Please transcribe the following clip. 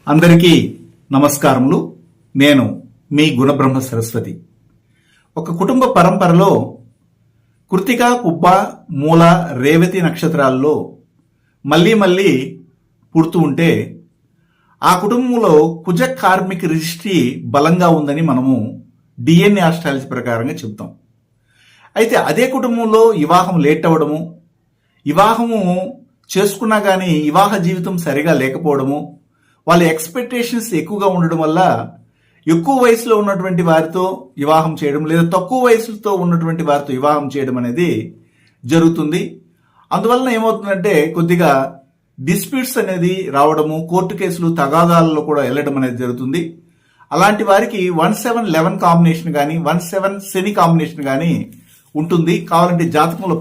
అందరికీ నమస్కారములు. నేను మీ గుణబ్రహ్మ సరస్వతి. ఒక కుటుంబ పరంపరలో కృతిక, పుబ్బ, మూల, రేవతి నక్షత్రాల్లో మళ్ళీ పుడుతూ ఉంటే ఆ కుటుంబంలో కుజ కార్మిక రిజిస్ట్రీ బలంగా ఉందని మనము డిఎన్ఏ ఆస్ట్రాలజీ ప్రకారంగా చెప్తాం. అయితే అదే కుటుంబంలో వివాహం లేట్ అవ్వడము, వివాహము చేసుకున్నా కానీ వివాహ జీవితం సరిగా లేకపోవడము, వాళ్ళ ఎక్స్పెక్టేషన్స్ ఎక్కువగా ఉండడం వల్ల ఎక్కువ వయసులో ఉన్నటువంటి వారితో వివాహం చేయడం లేదా తక్కువ వయసుతో ఉన్నటువంటి వారితో వివాహం చేయడం అనేది జరుగుతుంది. అందువలన ఏమవుతుందంటే కొద్దిగా డిస్ప్యూట్స్ అనేది రావడము, కోర్టు కేసులు తగాదాలలో కూడా వెళ్ళడం అనేది జరుగుతుంది. అలాంటి వారికి 1711 కాంబినేషన్ కానీ 17 శని కాంబినేషన్ కానీ ఉంటుంది. కావాలంటే జాతకంలో